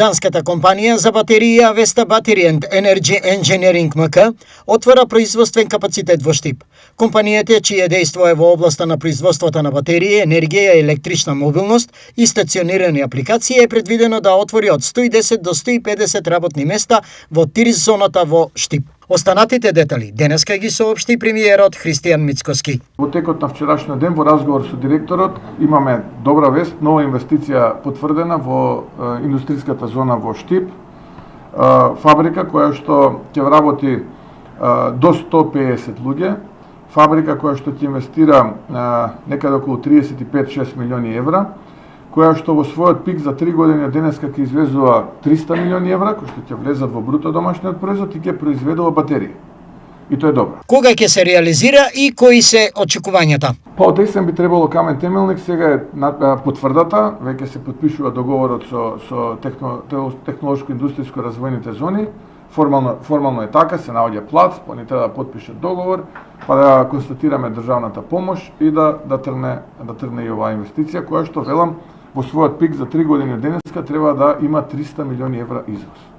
Данската компанија за батерија Avesta Battery and Energy Engineering МК отвора производствен капацитет во Штип. Компанијата, чие дејство е во областа на производството на батерии, енергија, електрична мобилност и стационирани апликации, е предвидено да отвори од 110 до 150 работни места во ТИРЗ зоната во Штип. Останатите детали денеска ги соопшти премиерот Христијан Мицкоски. Во текот на вчерашниот ден во разговор со директорот имаме добра вест, нова инвестиција потврдена во индустријската зона во Штип. Фабрика која што ќе работи до 150 луѓе, фабрика која што ќе инвестира некаде околу 35-6 милиони евра, која што во својот пик за 3 години од денеска ќе извезува 300 милиони евра, кои што ќе влезат во бруто домашниот производ и ќе произведува батерии. И тоа е добро. Кога ќе се реализира и кои се очекувањата? Па од есен би требало камен темелник, сега е потврдата, веќе се потпишува договорот со технолошко-индустријско развојните зони. Формално е така, се наоѓа плац, па ни треба да потпишат договор, па да констатираме државната помош и да тргне и оваа инвестиција, која што велам во својот пик за 3 години од денеска треба да има 300 милиони евра извоз.